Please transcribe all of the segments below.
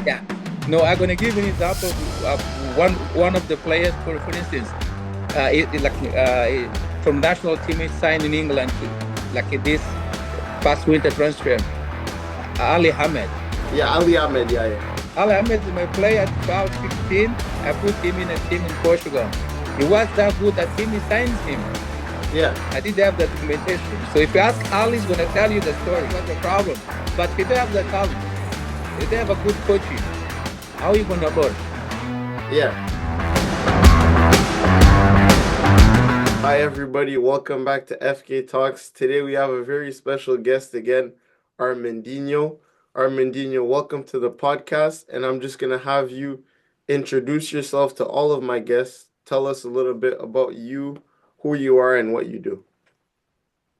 Yeah. No, I'm gonna give an example. One of the players, for instance, from national team is signed in England, like this past winter transfer. Ali Ahmed. Yeah, Ali Ahmed. Yeah, yeah. Ali Ahmed may play at 12, 16. I put him in a team in Portugal. He was that good that team he signs him. Yeah. I did have the documentation. So if you ask Ali, he's gonna tell you the story. What's the problem? But he don't have the talent. He don't have a good coaching. How are you gonna learn? Yeah. Hi, everybody. Welcome back to FK Talks. Today we have a very special guest again, Armandinho. Armandinho, welcome to the podcast. And I'm just going to have you introduce yourself to all of my guests. Tell us a little bit about you, who you are, and what you do.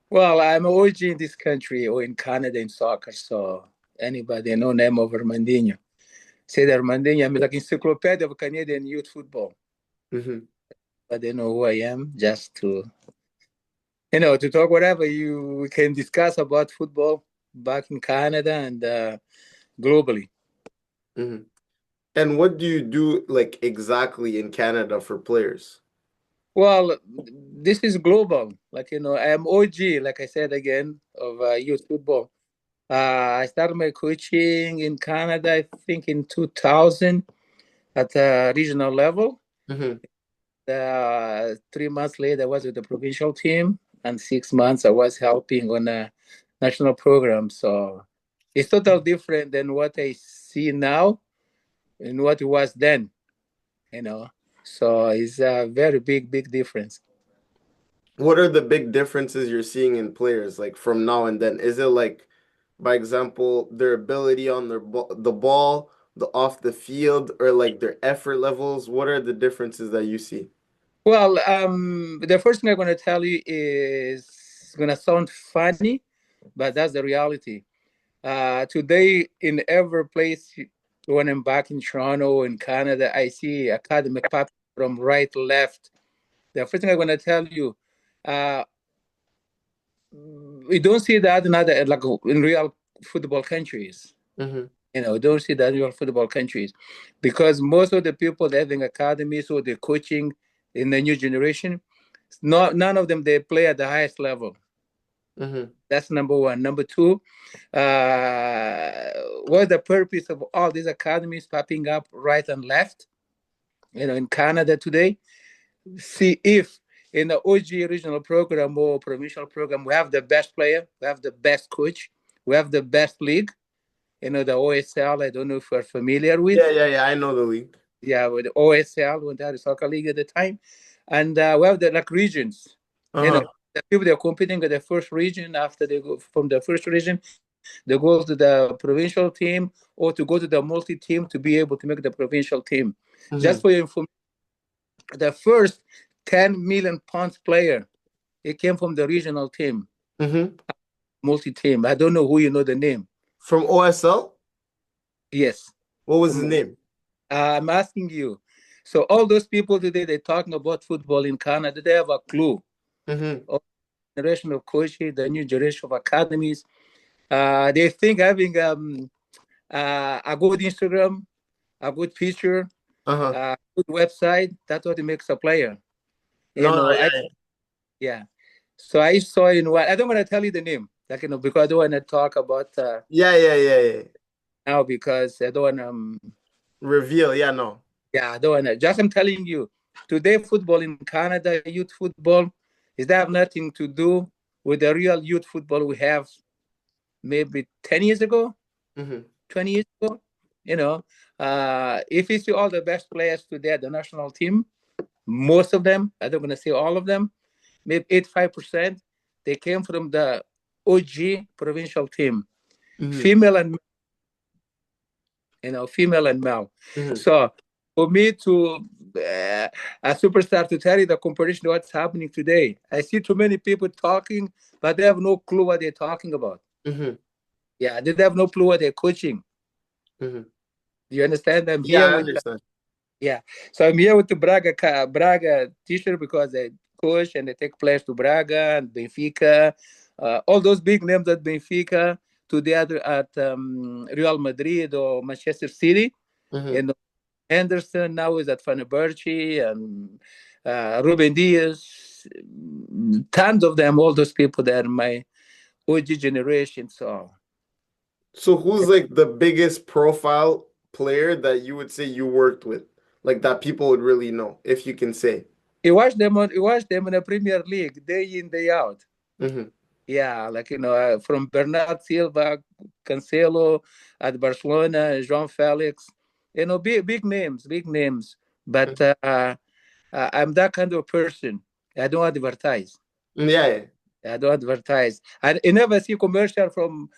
Well, I'm originally in this country or in Canada in soccer, so anybody know name of Armandinho. Say that Armandinho, I'm like encyclopedia of Canadian youth football. Mm-hmm. But they know who I am, just to talk whatever we can discuss about football back in Canada and globally. Mm-hmm. And what do you do, like, exactly in Canada for players? Well, this is global. I'm OG, like I said again, of youth football. I started my coaching in Canada, I think in 2000 at the regional level. Mm-hmm. 3 months later, I was with the provincial team, and 6 months I was helping on a national program. So it's totally different than what I see now and what it was then, you know. So it's a very big difference. What are the big differences you're seeing in players, like from now and then? Is it like, by example, their ability on the ball, the off the field, or like their effort levels? What are the differences that you see? Well, the first thing I'm going to tell you is going to sound funny, but that's the reality. Today, in every place, when I'm back in Toronto, in Canada, I see academic pop from right, left. The first thing I'm going to tell you, uh, we don't see that in other, like in real football countries. Mm-hmm. We don't see that in real football countries because most of the people having academies or the coaching in the new generation, none of them they play at the highest level. Mm-hmm. That's number one. Number two, what's the purpose of all these academies popping up right and left? In Canada today, see if in the OG regional program or provincial program, we have the best player, we have the best coach, we have the best league. The OSL. I don't know if you're familiar Yeah, with. yeah, yeah. I know the league. Yeah, with the OSL, when that is soccer league at the time, and we have the like regions. You know, Uh-huh. the people they're competing at the first region. After they go from the first region, they go to the provincial team or to go to the multi-team to be able to make the provincial team. Just Mm-hmm. for your information, the first 10 million pounds player, it came from the regional team, Mm-hmm. multi-team. I don't know who you know the name. From OSL? Yes, What was his from name? I'm asking you. So all those people today, they're talking about football in Canada. They have a clue. Mm-hmm. Of generation of coaches, the new generation of academies. They think having a good Instagram, a good picture, Uh-huh. a good website. That's what makes a player. You No, no, know, I yeah, yeah. So I saw in what I don't want to tell you the name, because I don't want to talk about yeah, yeah, yeah, yeah, yeah. now because I don't want Reveal, yeah, no. yeah, I don't want to. Just I'm telling you, today football in Canada, youth football, is that have nothing to do with the real youth football we have maybe 10 years ago, Mm-hmm. 20 years ago. If you see all the best players today at the national team, most of them, I don't want to say all of them, maybe 85%, they came from the OG provincial team, Mm-hmm. female and female and male. Mm-hmm. So for me to a superstar to tell you the competition, what's happening today, I see too many people talking, but they have no clue what they're talking about. Mm-hmm. Yeah, they have no clue what they're coaching. Mm-hmm. Do you understand? I'm Yeah, here I with understand. yeah. So I'm here with the Braga T-shirt because they coach and they take players to Braga and Benfica, all those big names at Benfica together at Real Madrid or Manchester City. Mm-hmm. You know, Anderson now is at Fenerbahce, and Ruben Diaz, tons of them, all those people that are my OG generation. So So who's like the biggest profile player that you would say you worked with? Like that people would really know, if you can say. you watch them in the Premier League day in, day out. Mm-hmm. Yeah, like from Bernard Silva, Cancelo at Barcelona, João Felix, big names, big names. But I'm that kind of person. I don't advertise. Yeah, yeah. I don't advertise. I never see commercial from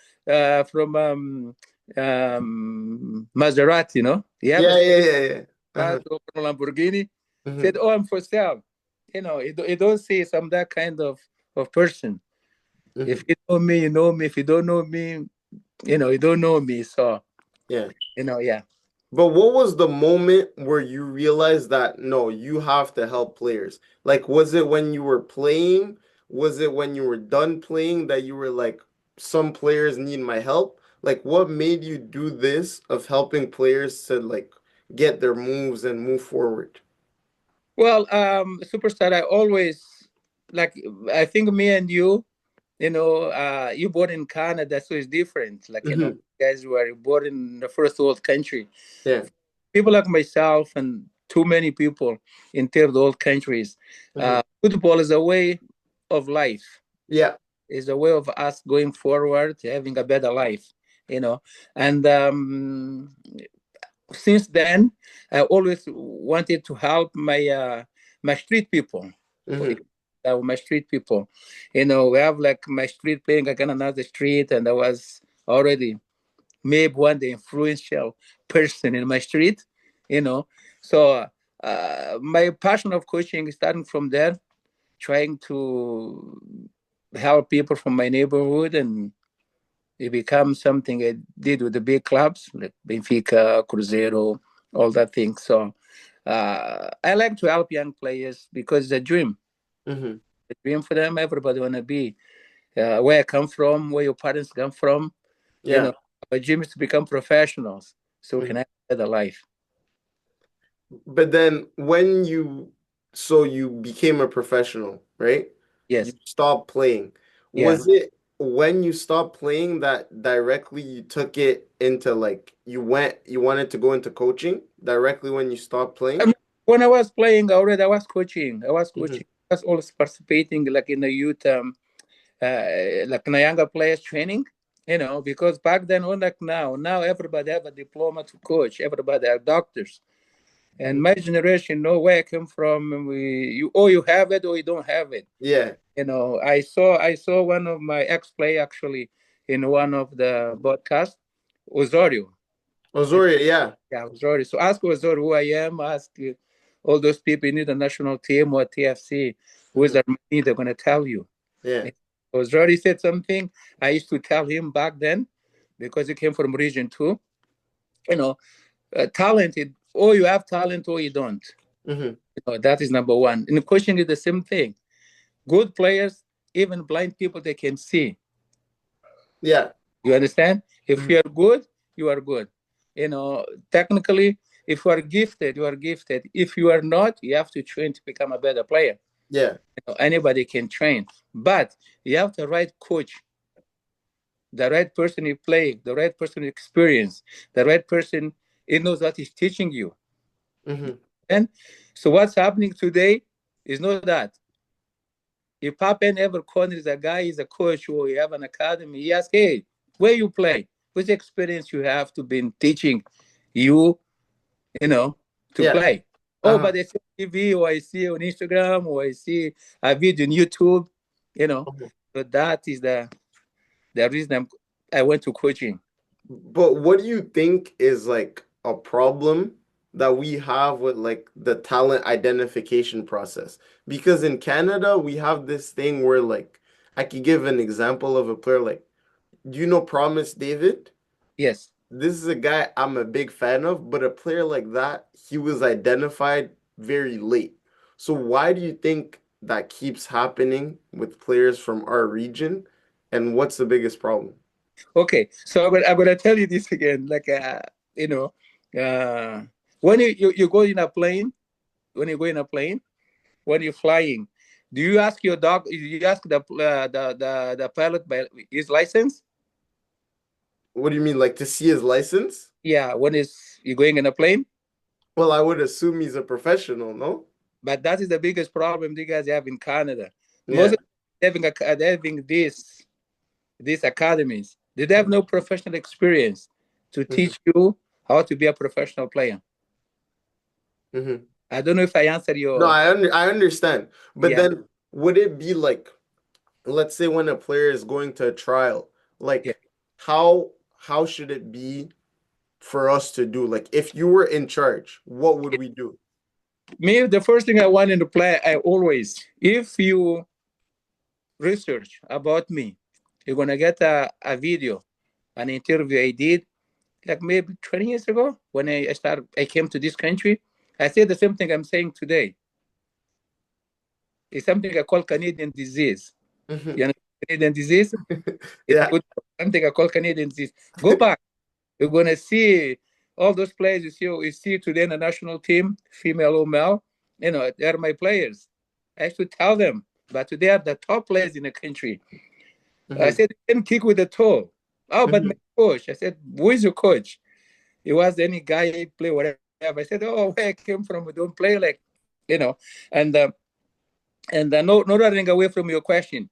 Maserati. You have a Yeah, yeah, yeah, yeah. Uh-huh. Maserati or from Lamborghini. Mm-hmm. Said, "Oh, I'm for sale." You don't see I'm that kind of person. Mm-hmm. If you know me, you know me. If you don't know me, you don't know me. So, Yeah. yeah. But what was the moment where you realized that no, you have to help players? Like, was it when you were playing? Was it when you were done playing that you were like, some players need my help? Like, what made you do this of helping players to like get their moves and move forward? Well, superstar, I always like. I think me and you born in Canada, so it's different. Like Hmm. guys were born in the first world country. Yeah. People like myself and too many people in third world countries. Hmm. Football is a way of life. Yeah. Is a way of us going forward, having a better life. You know, and since then, I always wanted to help my street people. Hmm. My street people, we have like my street playing again another street, and I was already maybe one the influential person in my street. You know, so my passion of coaching is starting from there, trying to help people from my neighborhood, and it becomes something I did with the big clubs like Benfica, Cruzeiro, all that thing. So I like to help young players because it's a dream. Hmm. A dream for them. Everybody want to be where I come from, where your parents come from. You Yeah. know, our dream is to become professionals so we can Mhm. have a better life. But then when you became a professional, right? You Yes. stopped playing. Yeah. Was it when you stopped playing that directly you took it into like you wanted to go into coaching directly when you stopped I playing? mean, when I was playing already, I was coaching. I was Hmm. coaching. I was always participating like in the youth like younger players training, because back then, unlike now everybody have a diploma to coach. Everybody are doctors. And my generation know where I came from. You have it or you don't have it. Yeah. I saw one of my ex-play actually in one of the broadcasts, Osorio. And Osoria, yeah. yeah, Osorio. So ask Osorio who I am. Ask all those people in the national team or TFC who is Hmm. Armani, they're gonna tell you. Yeah. Osorio said something I used to tell him back then because he came from region two. You know, talented, or you have talent or you don't. Hmm. That is number one. In coaching is the same thing. Good players, even blind people, they can see. Yeah. You understand? If Hmm. you are good, you are good. Technically, if you are gifted, you are gifted. If you are not, you have to train to become a better player. Yeah. Anybody can train, but you have the right coach, the right person you play, the right person you experience, the right person he knows what he's teaching you. Hmm. And so what's happening today is not that. If Papen ever corners a guy is a coach or you have an academy, he asks, hey, where you play? Which experience you have to been teaching you, to Yeah. play? Oh, Uh-huh. but I see TV or I see on Instagram or I see a video on YouTube, you know. Mhm. So that is the reason I went to coaching. But what do you think is like a problem that we have with like the talent identification process? Because in Canada, we have this thing where like I could give an example of a player like, do you know Promise David? Yes. This is a guy I'm a big fan of, but a player like that, he was identified very late. So why do you think that keeps happening with players from our region? And what's the biggest problem? Okay, so I'm gonna tell you this again. Like, you know, uh, when you go in a plane, when you go in a plane, when you're flying, do you ask your dog? You ask the pilot by his license? What do you mean, like to see his license? Yeah, when is you going in a plane? Well, I would assume he's a professional, no? But that is the biggest problem you guys have in Canada. Most Yeah. of them having these academies, they have no professional experience to Hmm. teach you how to be a professional player. Hmm. I don't know if I answered No, your I understand. But yeah then would it be like, let's say when a player is going to a trial, yeah. like how should it be for us to do? Like if you were in charge, what would we do? Me, the first thing I wanted to play, I always, if you research about me, you're gonna get a video, an interview I did like maybe 20 years ago when I came to this country. I said the same thing I'm saying today. It's something I call Canadian disease. Hmm. You understand Canadian disease? It's Yeah. good. Something I call Canadian disease. Go back. You're gonna see all those players you see today in the national team, female or male. They're my players. I should tell them, but they are the top players in the country. I Hmm. said, "Can kick with the toe." Oh, but my Hmm. coach. I said, "Who is your coach?" It was any guy play whatever. I said, "Oh, where I came from, we don't play like, you know." And no, not running away from your question.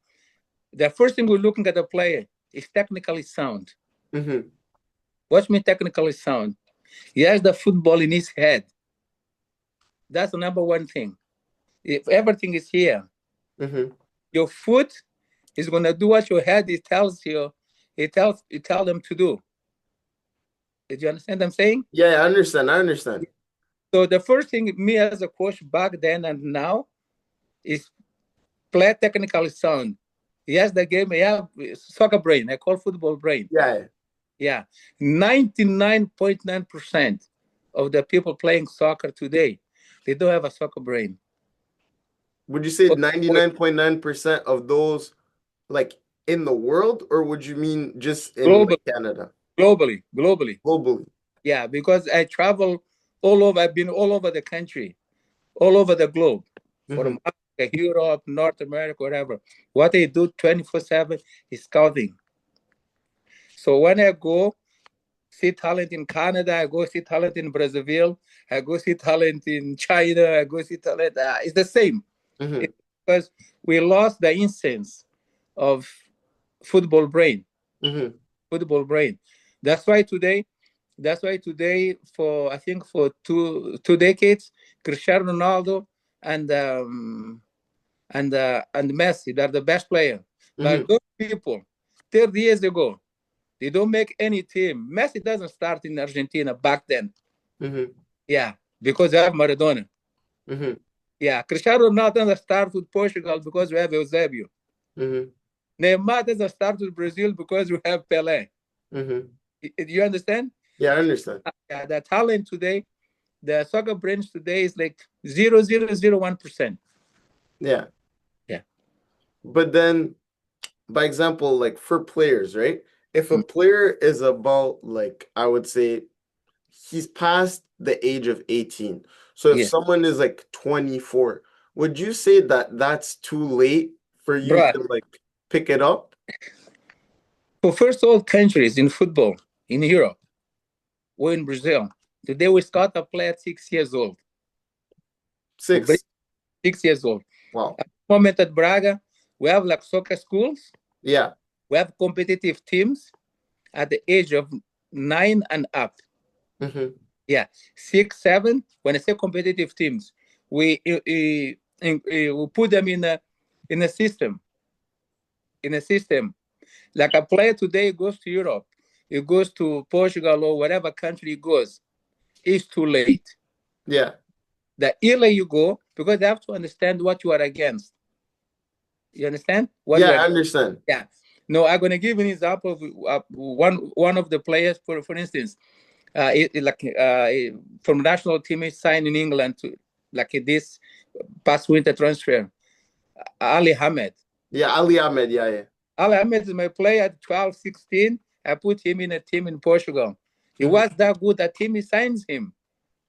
The first thing we're looking at the player is technically sound. Hmm. What's mean technically sound? He has the football in his head. That's the number one thing. If everything is here, Hmm. your foot is gonna do what your head it tells you. It tell them to do. Did you understand what I'm saying? Yeah, I understand. I understand. So the first thing me as a coach back then and now is play technically sound. Yes, the game. Yeah, soccer brain. I call football brain. Yeah. Yeah, 99.9% of the people playing soccer today, they don't have a soccer brain. Would you say Okay, 99.9% of those like in the world, or would you mean just in globally, like Canada? globally. Globally. Yeah, because I travel all over. I've been all over the country, all over the globe, Hmm. from Africa, Europe, North America, whatever. What I do 24/7 is scouting. So when I go see talent in Canada, I go see talent in Brazil, I go see talent in China, I go see talent. It's the same. Hmm. It's because we lost the essence of football brain. Hmm. Football brain. That's why today, that's why today, for I think for two decades, Cristiano Ronaldo and and Messi, they're the best player. But Hmm. those people, 30 years ago, they don't make any team. Messi doesn't start in Argentina back then. Hmm. Yeah, because they have Maradona. Hmm. Yeah, Cristiano Ronaldo doesn't start with Portugal because we have Eusebio. Hmm. Neymar doesn't start with Brazil because we have Pelé. Hmm. You understand? Yeah, I understand. Yeah, the talent today, the soccer brains today is like 0.001%. Yeah. Yeah. But then, by example, like for players, right? If a player is about, like, I would say he's past the age of 18. So if Yeah. someone is like 24, would you say that that's too late for you Bruh, to like pick it up? for first world countries in football, in Europe or in Brazil, today we start a player at 6 years old. 6. 6 years old. Wow. At the moment at Braga, we have like soccer schools, Yeah. we have competitive teams at the age of 9 and up. Hmm. Yeah, 6, 7. When I say competitive teams, we put them in a system. In a system, like a player today goes to Europe, he goes to Portugal or whatever country he goes. It's too late. Yeah. The earlier you go, because they have to understand what you are against. You understand what Yeah, you I are? understand. Yeah. No, I'm gonna give an example of one of the players. For instance, from national team is signed in England to like this past winter transfer. Ali Ahmed. Yeah, Ali Ahmed. Yeah, yeah. Ali Ahmed is my player at 12, 16. I put him in a team in Portugal. He Mhm. was that good that team signs him.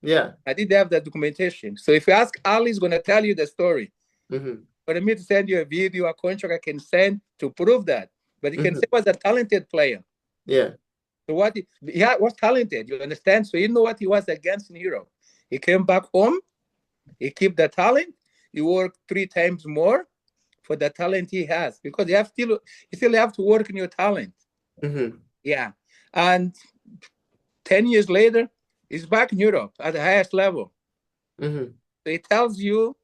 Yeah. I did have the documentation. So if you ask Ali, he's gonna tell you the story. Mhm. For me to send you a video, a contract I can send to prove that. But you can say Mhm. he was a talented player. Yeah. So what he was talented, you understand? So you know what he was against in Europe. He came back home, he kept the talent, he worked 3 times more for the talent he has because you still have to work in your talent. Mhm. Yeah. And 10 years later, he's back in Europe at the highest level. Mhm. So it tells you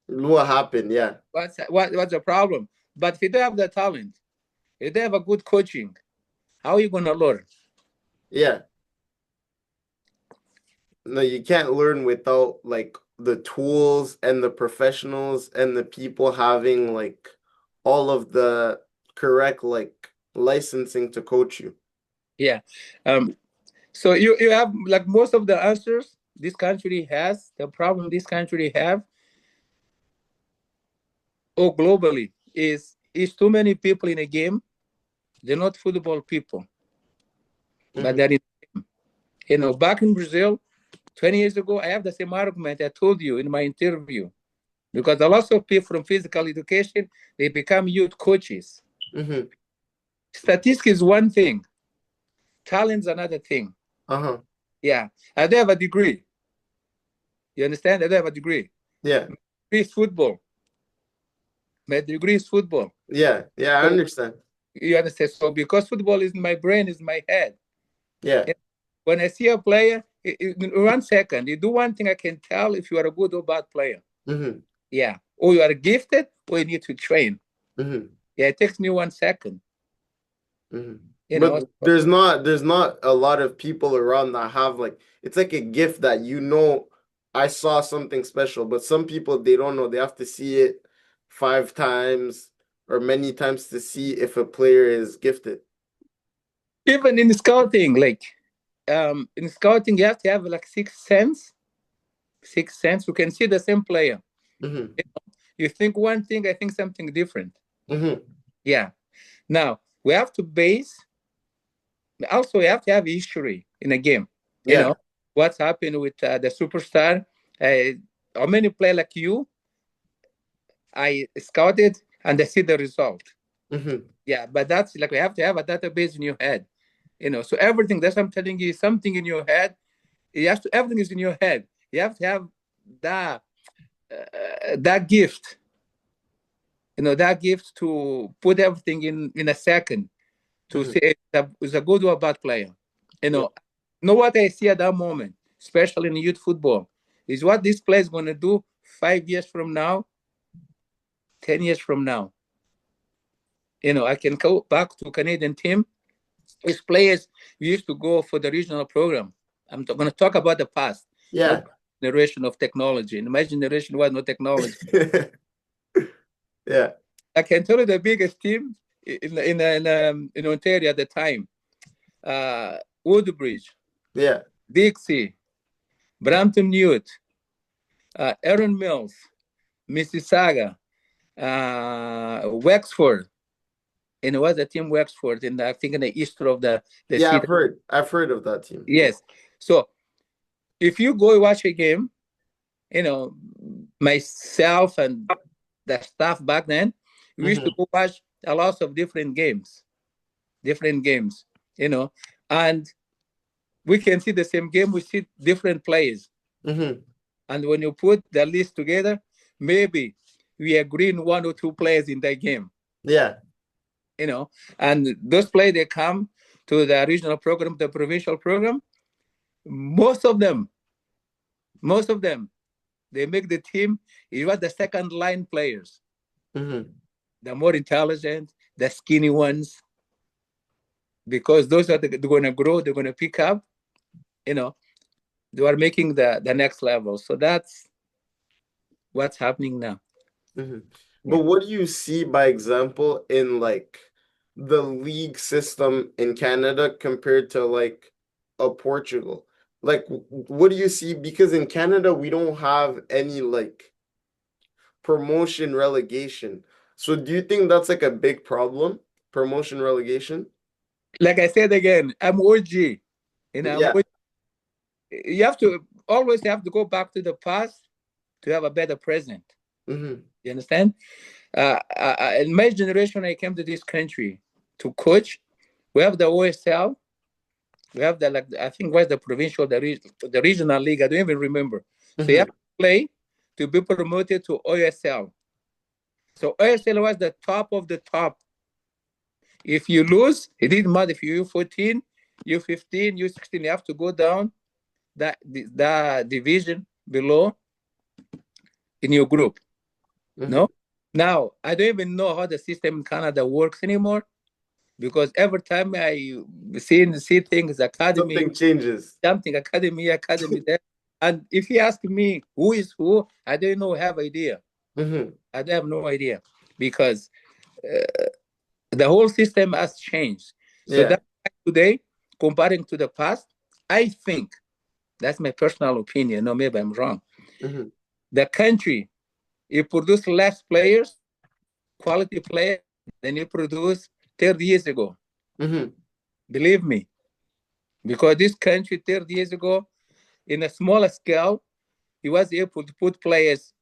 What happened? Yeah. what's the problem. But if you don't have the talent, if you don't have a good coaching, how are you gonna learn? Yeah. No, you can't learn without like the tools and the professionals and the people having like all of the correct like licensing to coach you. Yeah. Um, so you have like most of the answers this country has. The problem this country have, or globally, is too many people in a game. They're not football people, but Mhm. they're back in Brazil 20 years ago, I have the same argument I told you in my interview. Because a lot of people from physical education, they become youth coaches. Mhm. Statistics is one thing, talent's another thing. Uh-huh. Yeah. I don't have a degree. You understand? I don't have a degree. Yeah. My degree is football. My degree is football. Yeah. Yeah, I So understand. you understand? So because football is in my brain, is my head. Yeah. And when I see a player, in 1 second, you do one thing, I can tell if you are a good or bad player. Mhm. Yeah. Or you are gifted or you need to train. Mhm. Yeah, it takes me 1 second. Mhm. You But know, there's not a lot of people around that have like it's like a gift that I saw something special, but some people they don't know. They have to see it 5 times or many times to see if a player is gifted. even in scouting, like in scouting, you have to have like 6 sense. 6 sense. You can see the same player. Hmm. You think one thing, I think something different. Hmm. Yeah. Now we have to base. Also, we have to have history in a game. You Yeah. know what's happened with the superstar. How many play like you? I scouted and I see the result. Hmm. Yeah, but that's like we have to have a database in your head. So everything that's I'm telling you is something in your head. You have to everything is in your head. You have to have that that gift. That gift to put everything in a second to Hmm. say it's a good or a bad player. You Yeah. know what I see at that moment, especially in youth football, is what this player is going to do 5 years from now, 10 years from now. I can go back to Canadian team. These players used to go for the regional program. I'm going to talk about the past, not Yeah. generation of technology. In my generation was no technology. Yeah. I can tell you the biggest team in Ontario at the time: Woodbridge, Yeah. Dixie, Brampton Youth, Aaron Mills, Mississauga, Wexford. And it was a team Wexford, in I think in the east of the Yeah, city. I've heard of that team. Yes. So if you go watch a game, you know, myself and the staff back then, we used to Hmm. go watch a lot of different games, you know, and we can see the same game, we see different players. Hmm. And when you put the list together, maybe we agree in one or two players in that game, Yeah. you know, and those players, they come to the regional program, the provincial program, most of them, most of them, they make the team. It was the second line players, Hmm. the more intelligent, the skinny ones, because those are they're going to grow, they're going to pick up, you know, they are making the next level. So that's what's happening now. Hmm. But Yeah. what do you see by example in like the league system in Canada compared to like a Portugal? Like, what do you see? Because in Canada, we don't have any like promotion relegation. So do you think that's like a big problem? Promotion relegation? Like I said again, I'm OG. I'm Yeah. you have to always have to go back to the past to have a better present. Mm-hmm. You understand? In my generation, I came to this country to coach. We have the OSL. We have the like I think what's the provincial, the regional league. I don't even remember. So you have Mm-hmm. to play to be promoted to OSL. So OSL was the top of the top. If you lose, it didn't matter if you're 14, you're 15, you're 16. You have to go down that division below in your group. Mm-hmm. No. Now I don't even know how the system in Canada works anymore because every time I see things academy, Something changes. something academy there, and if you ask me who is who, I don't know, have idea. Mm-hmm. I don't have no idea because the whole system has changed. So Yeah. that today, comparing to the past, I think that's my personal opinion. No, maybe I'm wrong. Mm-hmm. The country it produced less players, quality players than it produced 30 years ago. Mm-hmm. Believe me, because this country 30 years ago, in a smaller scale, he was able to put players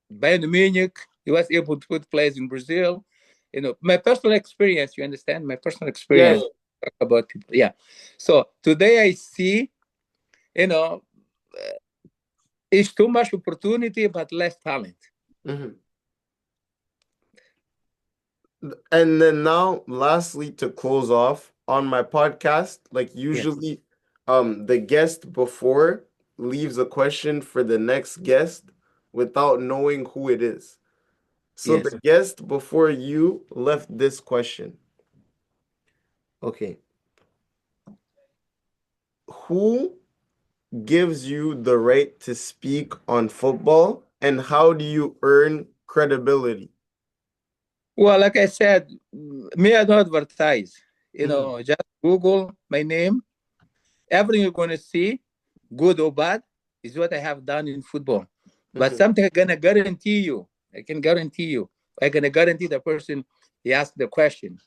Bayern Munich. He was able to put players in Brazil. My personal experience. You understand my personal Yeah. experience about people. Yeah. So today I see, you know, it's too much opportunity but less talent. Mm-hmm. And then now, lastly, to close off on my podcast, like Yeah. usually, the guest before leaves a question for the next guest without knowing who it is. So Yes. the guest before you left this question. Okay. Who gives you the right to speak on football, and how do you earn credibility? Well, like I said, me I don't advertise. Mm-hmm. Just Google my name. Everything you're going to see, good or bad, is what I have done in football. But Mm-hmm. something I'm gonna guarantee you, I can guarantee you, I'm gonna guarantee the person he asked the question.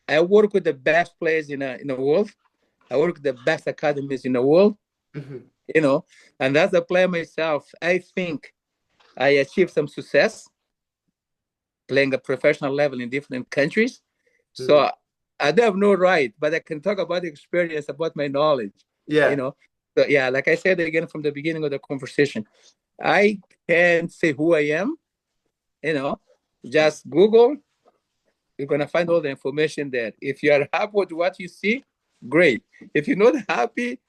I work with the best players in the world. I work with the best academies in the world. Mm-hmm. You know, and as a player myself, I think I achieved some success playing at professional level in different countries. Mm-hmm. So I don't have no right, but I can talk about the experience, about my knowledge. You Yeah. know, so yeah, like I said again from the beginning of the conversation, I can't say who I am. You know, just Google. You're gonna find all the information there. If you are happy with what you see, great. If you're not happy,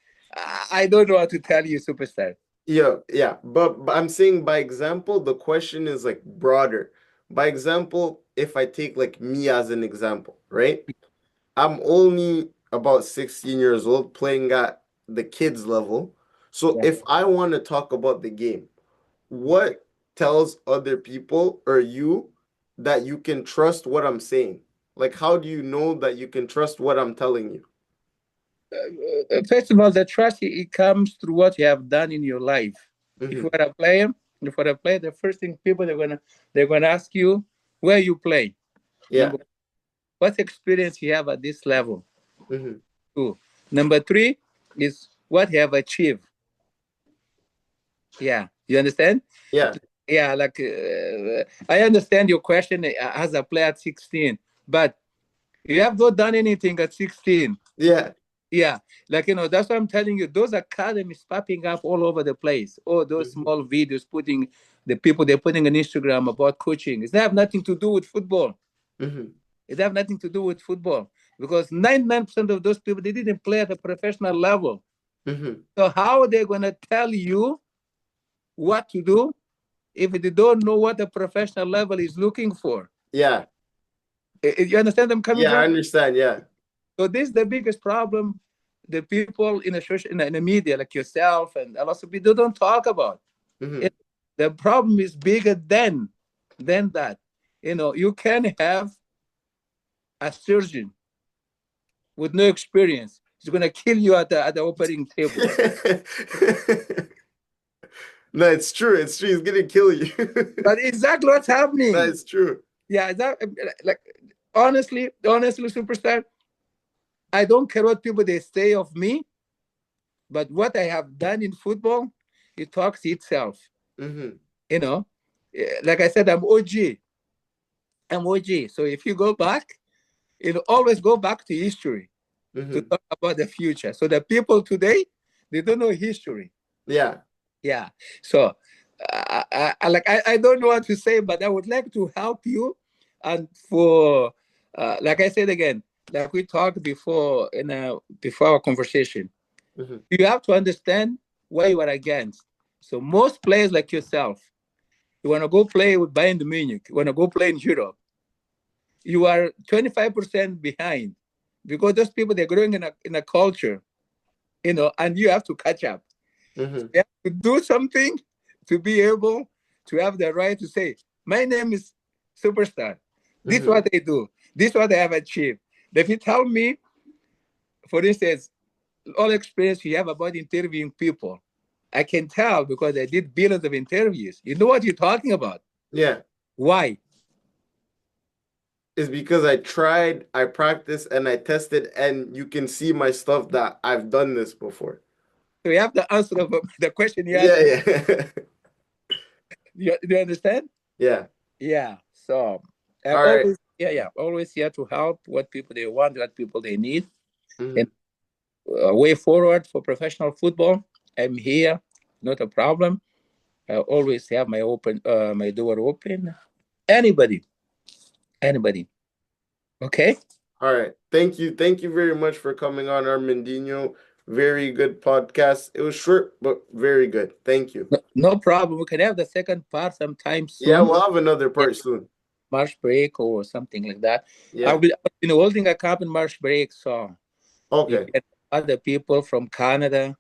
I don't know how to tell you, superstar. Yeah, yeah. But I'm saying by example, the question is like broader. By example, if I take like me as an example, right? I'm only about 16 years old playing at the kids level. So Yeah. if I want to talk about the game, what tells other people or you that you can trust what I'm saying? Like, how do you know that you can trust what I'm telling you? First of all, the trust it comes through what you have done in your life. If Mm-hmm. you are a player, the first thing people they're gonna ask you where you play. Yeah. Number what experience you have at this level. Mm-hmm. Two. Number three is what you have achieved. Yeah, you understand? Yeah. Yeah, like I understand your question as a player at 16, but you have not done anything at 16. Yeah. Yeah, like that's what I'm telling you. Those academies popping up all over the place. Oh, those Mm-hmm. small videos putting the people they're putting on Instagram about coaching. It have nothing to do with football. Mm-hmm. It have nothing to do with football because 99% of those people they didn't play at a professional level. Mm-hmm. So how are they gonna tell you what to do if they don't know what the professional level is looking for? Yeah. You understand I'm coming Yeah, I from? understand. Yeah. So this is the biggest problem the people in the social in the media like yourself and a lot of people don't talk about. Mm-hmm. It, the problem is bigger than that. You can have a surgeon with no experience. He's gonna kill you at the operating table. No, it's true. It's true. He's gonna kill you. But exactly what's happening. That is true. Yeah, that like honestly, superstar. I don't care what people they say of me, but what I have done in football, it talks itself. Mm-hmm. You know, like I said, I'm OG. I'm OG. So if you go back, it'll always go back to history to Mm-hmm. talk about the future. So the people today, they don't know history. Yeah. Yeah. So I don't know what to say, but I would like to help you. And for like I said again, like we talked before before our conversation, Mm-hmm. you have to understand what you are against. So most players like yourself, you want to go play with Bayern Munich, you want to go play in Europe, you are 25% behind because those people they're growing in a culture, and you have to catch up. Mm-hmm. You have to do something to be able to have the right to say, my name is superstar. This is Mm-hmm. what I do. This is what I have achieved. If you tell me, for instance, all experience you have about interviewing people, I can tell because I did billions of interviews. You know what you're talking about. Yeah. Why? It's because I tried, I practiced, and I tested, and you can see my stuff that I've done this before. So you have the answer of the question you Yeah, asked me. yeah. Do you understand? Yeah. Yeah. So I All right. always, yeah, always here to help what people they want, what people they need. And Mm-hmm. way forward for professional football, I'm here, not a problem. I always have my door open. Anybody, anybody. Okay. All right. Thank you. Thank you very much for coming on, Armandinho. Very good podcast. It was short, but very good. Thank you. No, no problem. We can have the second part sometime Yeah, soon. we'll have another Yeah, part soon. March break or something like that. Yeah. I'll be holding a camp in March break, so you Okay. get other people from Canada,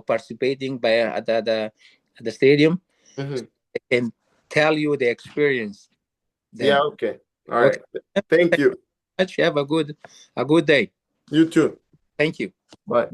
participating by at the stadium. Mm-hmm. They can tell you the experience. Yeah, Then, okay. All okay. right. Thank you. Much. Have a good day. You too. Thank you. Bye.